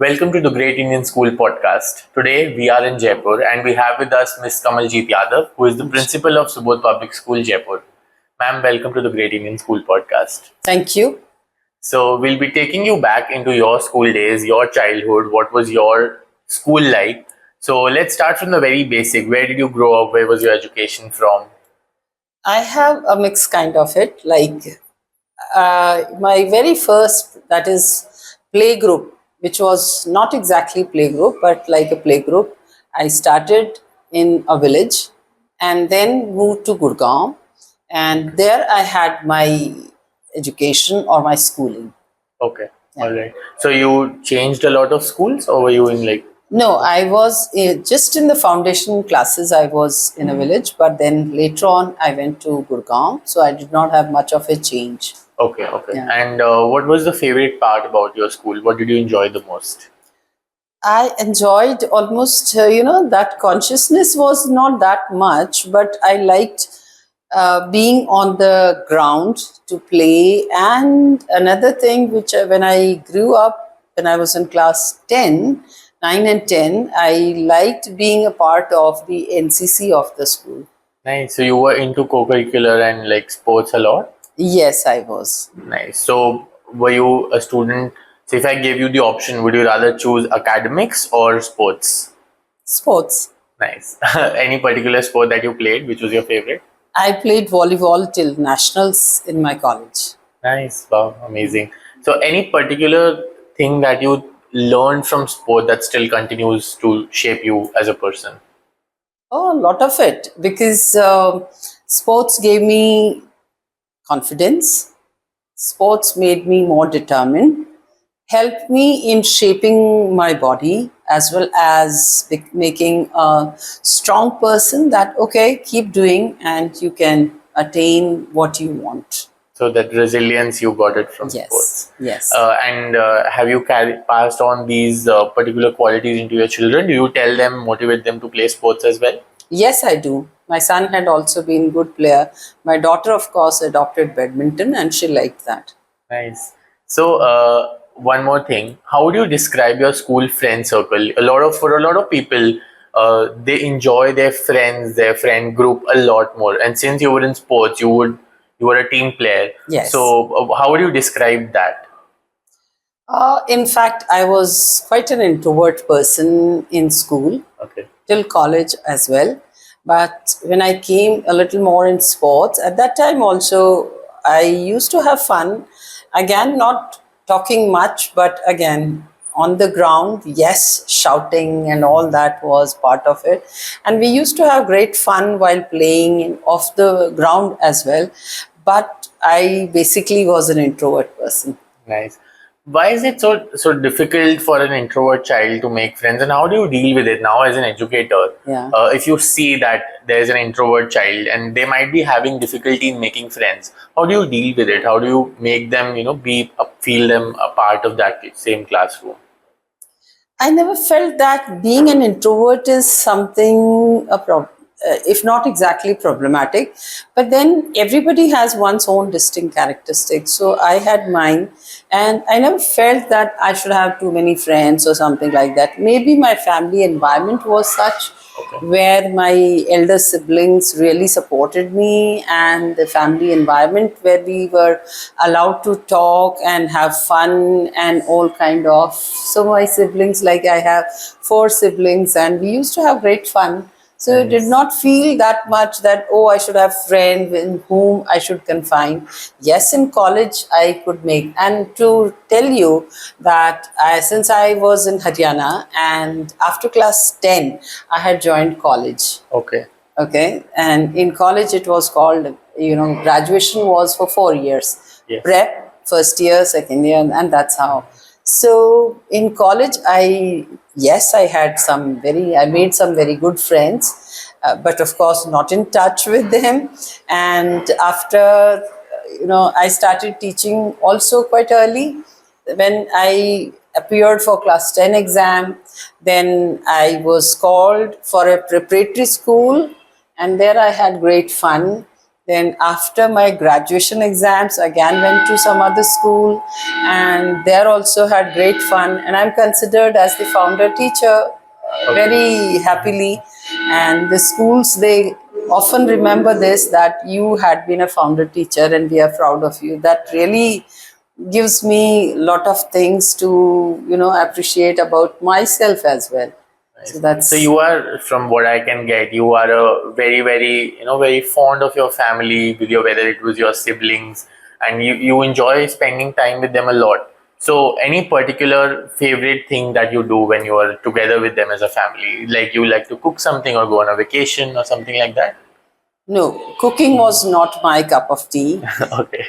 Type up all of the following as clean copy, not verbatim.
Welcome to the Great Indian School podcast. Today we are in Jaipur and we have with us Miss Kamaljeet Yadav, who is the principal of Subodh Public School, Jaipur. Ma'am, welcome to the Great Indian School podcast. Thank you. So we'll be taking you back into your school days, your childhood, what was your school like. So let's start from the very basic. Where did you grow up? Where was your education from? I have a mixed kind of it. My very first, that is, playgroup, which was not exactly playgroup, but like a playgroup. I started in a village and then moved to Gurgaon. And there I had my education or my schooling. Okay, Yeah. all right. So you changed a lot of schools, or were you in like? No, I was just in the foundation classes. I was in a village, but then later on I went to Gurgaon. So I did not have much of a change. Okay, okay. Yeah. And what was the favorite part about your school? What did you enjoy the most? I enjoyed almost, that consciousness was not that much, but I liked being on the ground to play. And another thing, which when I grew up, when I was in class 10, 9 and 10, I liked being a part of the NCC of the school. Nice. So you were into co-curricular and like sports a lot? Yes, I was. Nice. So were you a student? So if I gave you the option, would you rather choose academics or sports? Sports. Nice. Any particular sport that you played, which was your favorite? I played volleyball till nationals in my college. Nice. Wow, amazing. So any particular thing that you learned from sport that still continues to shape you as a person? Oh, a lot of it, because sports gave me confidence. Sports made me more determined, helped me in shaping my body as well as making a strong person that, okay, keep doing and you can attain what you want. So that resilience, you got it from Yes, sports. yes. And have you passed on these particular qualities into your children? Do you tell them, motivate them to play sports as well? Yes, I do. My son had also been a good player. My daughter, of course, adopted badminton and she liked that. Nice. So one more thing, how would you describe your school friend circle? For a lot of people, they enjoy their friends, their friend group a lot more. And since you were in sports, you were a team player. Yes. So how would you describe that? In fact, I was quite an introvert person in school, Okay. till college as well. But when I came a little more in sports, at that time also, I used to have fun. Again, not talking much, but again, on the ground, yes, shouting and all that was part of it. And we used to have great fun while playing off the ground as well. But I basically was an introvert person. Nice. Why is it so difficult for an introvert child to make friends, and how do you deal with it now as an educator? Yeah. If you see that there's an introvert child and they might be having difficulty in making friends, how do you deal with it? How do you make them, feel them a part of that same classroom? I never felt that being an introvert is something if not exactly problematic, but then everybody has one's own distinct characteristics. So I had mine, and I never felt that I should have too many friends or something like that. Maybe my family environment was such, where my elder siblings really supported me, and the family environment where we were allowed to talk and have fun and all kind of. So my siblings, like I have 4 siblings, and we used to have great fun. So I did not feel that much that, oh, I should have friends in whom I should confine. Yes, in college I could make. And to tell you that since I was in Haryana, and after class 10, I had joined college. Okay. Okay. And in college it was called, graduation was for 4 years. Yes. Prep, first year, second year, and that's how. So in college, I made some very good friends, but of course not in touch with them. And after, I started teaching also quite early. When I appeared for class 10 exam, then I was called for a preparatory school, and there I had great fun. Then after my graduation exams, again went to some other school, and there also had great fun. And I'm considered as the founder teacher very happily. And the schools, they often remember this, that you had been a founder teacher and we are proud of you. That really gives me a lot of things to, appreciate about myself as well. So you are, from what I can get, you are a very, very, very fond of your family, with your, whether it was your siblings, and you enjoy spending time with them a lot. So any particular favorite thing that you do when you are together with them as a family? Like you like to cook something or go on a vacation or something like that? No, cooking was not my cup of tea. Okay.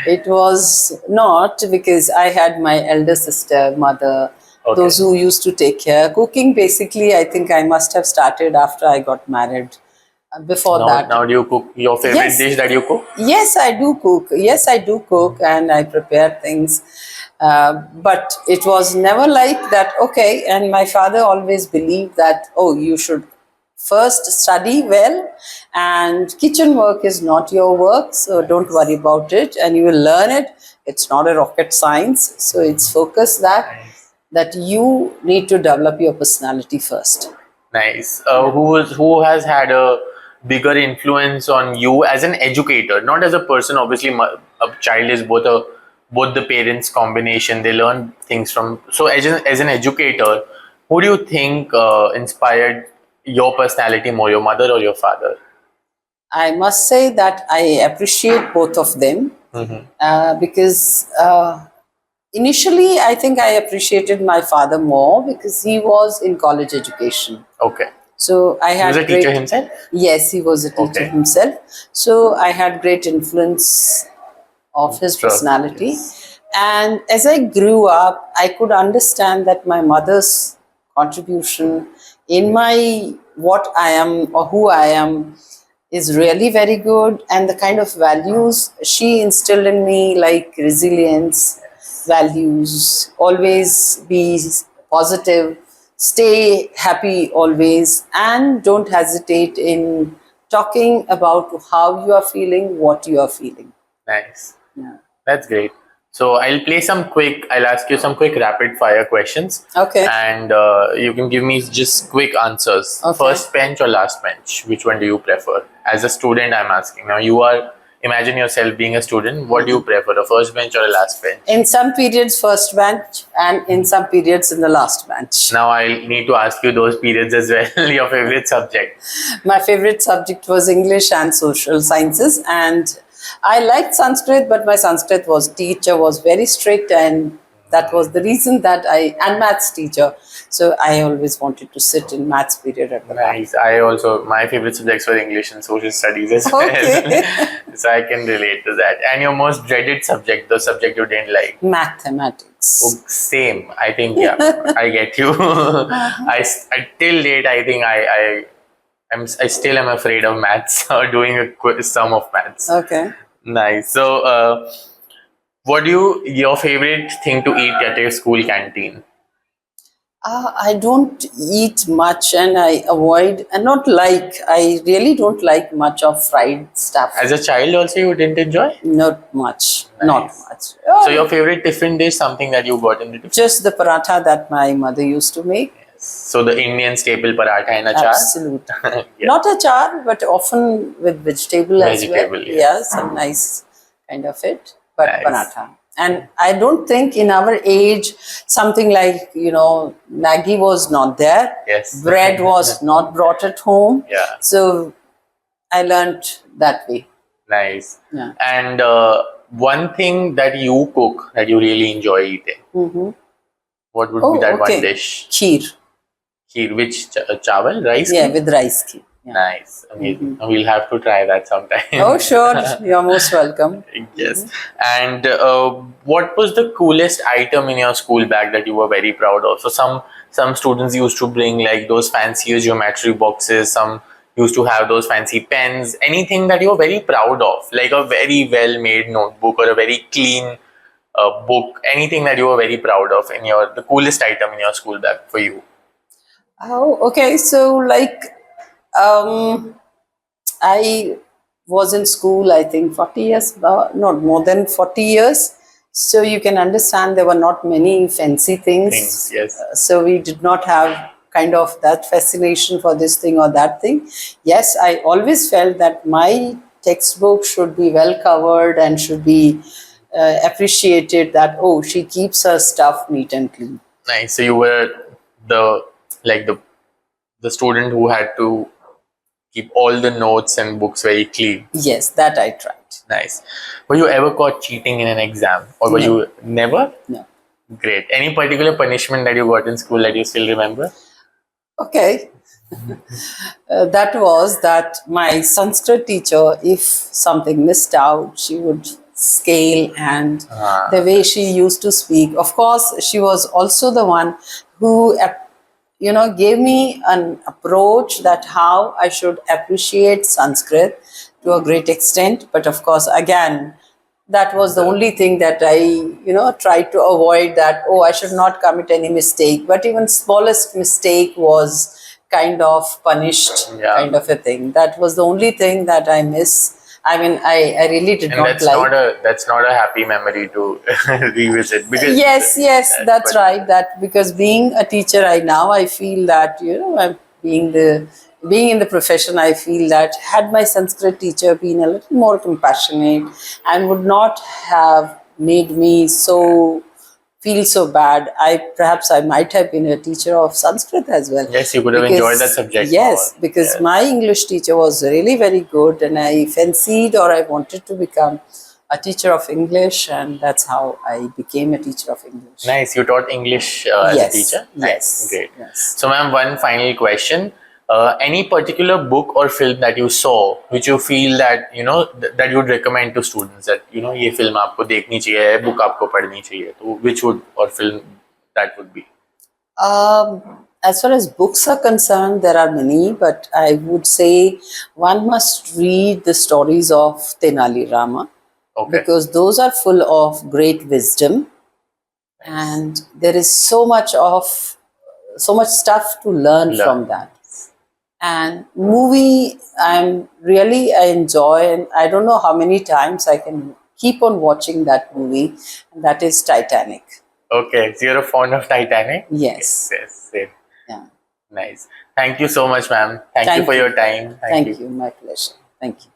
It was not, because I had my elder sister, mother, Okay. those who used to take care. Cooking, basically, I think I must have started after I got married. Before that. Now do you cook your favorite Yes. dish that you cook? Yes, I do cook. Yes, I do cook, and I prepare things. But it was never like that, okay. And my father always believed that, oh, you should first study well, and kitchen work is not your work, so don't worry about it, and you will learn it. It's not a rocket science, so it's focused that you need to develop your personality first. Nice. Who has had a bigger influence on you as an educator, not as a person? Obviously, a child is both the parents' combination. They learn things from. So as an educator, who do you think inspired your personality more, your mother or your father? I must say that I appreciate both of them, because initially I think I appreciated my father more because he was in college education. Okay. So I had He was a teacher himself? Yes, he was a teacher himself. So I had great influence of his personality. Yes. And as I grew up, I could understand that my mother's contribution in my what I am or who I am is really very good, and the kind of values she instilled in me, like resilience, values, always be positive, stay happy always, and don't hesitate in talking about how you are feeling, what you are feeling. Nice. Yeah. That's great. So I'll ask you some quick rapid fire questions. Okay. And you can give me just quick answers. Okay. First bench or last bench? Which one do you prefer? As a student, I'm asking. Now imagine yourself being a student. What do you prefer, a first bench or a last bench? In some periods, first bench, and in some periods, in the last bench. Now I need to ask you those periods as well. Your favorite subject? My favorite subject was English and social sciences, and I liked Sanskrit, but my Sanskrit teacher was very strict, and that was the reason and maths teacher. So I always wanted to sit in maths period at the back. Nice. My favorite subjects were English and social studies as well. Okay. So I can relate to that. And your most dreaded subject, the subject you didn't like? Mathematics. Oh, same. I think, yeah, I get you. I till date, I think I still am afraid of maths or doing a sum of maths. Okay. Nice. So, your favorite thing to eat at your school canteen? I don't eat much, and I really don't like much of fried stuff. As a child also you didn't enjoy? Not much. Nice. Not much. So your favorite tiffin dish, something that you got in the tiffin? Just the paratha that my mother used to make. So the Indian staple paratha and achar? Absolutely. Yeah. Not achar, but often with vegetable as well. Vegetable, yes. Yeah, some nice kind of it. But Nice. paratha. And I don't think in our age, something like, Maggi was not there. Yes. Bread was not brought at home. Yeah. So I learned that way. Nice. Yeah. And one thing that you cook that you really enjoy eating, what would be that one dish? Kheer. Kheer, which chawal, rice? Yeah, kheer? with rice kheer. Yeah. Nice, amazing. We'll have to try that sometime. Oh, sure. You're most welcome. Yes. And what was the coolest item in your school bag that you were very proud of? So some students used to bring like those fancy geometry boxes. Some used to have those fancy pens. Anything that you were very proud of, like a very well-made notebook or a very clean book. Anything that you were very proud of in the coolest item in your school bag for you? Oh, okay. So was in school, I think 40 years, not more than 40 years. So you can understand there were not many fancy things. Yes. So we did not have kind of that fascination for this thing or that thing. Yes, I always felt that my textbook should be well covered and should be appreciated, that, oh, she keeps her stuff neat and clean. Nice. So you were the like the student who had to keep all the notes and books very clean. Yes, that I tried. Nice. Were you ever caught cheating in an exam, or were No. you never? No. Great. Any particular punishment that you got in school that you still remember? Okay. That was that my Sanskrit teacher, if something missed out, she would scale, and the way she used to speak. Of course, she was also the one who, gave me an approach that how I should appreciate Sanskrit to a great extent. But of course, again, that was the only thing that I, tried to avoid, that, oh, I should not commit any mistake. But even smallest mistake was kind of punished, Yeah. kind of a thing. That was the only thing that I miss. I mean, I really did And not that's like. that's not a happy memory to revisit, because Yes, that's but- right. That, because being a teacher, I feel that, I'm being in the profession, I feel that had my Sanskrit teacher been a little more compassionate and would not have made me feel so bad, perhaps I might have been a teacher of Sanskrit as well. Yes, you could have enjoyed that subject Yes, more. because Yes. my English teacher was really very good, and I fancied, or I wanted to become a teacher of English, and that's how I became a teacher of English. Nice. You taught English as a teacher? Nice. Yes. Great. Yes. So, ma'am, one final question. Any particular book or film that you saw which you feel that, that you would recommend to students, that, ये film आपको देखनी चाहिए, book आपको पढ़नी चाहिए, तो which would, or film that would be? As far as books are concerned, there are many, but I would say one must read the stories of Tenali Rama, Okay. because those are full of great wisdom, and there is so much stuff to learn from that. And movie, I enjoy, and I don't know how many times I can keep on watching that movie, and that is Titanic. Okay, so you're a fond of Titanic? Yes. Yes, same. Yeah. Nice. Thank you so much, ma'am. Thank you for your time. Thank you. My pleasure. Thank you.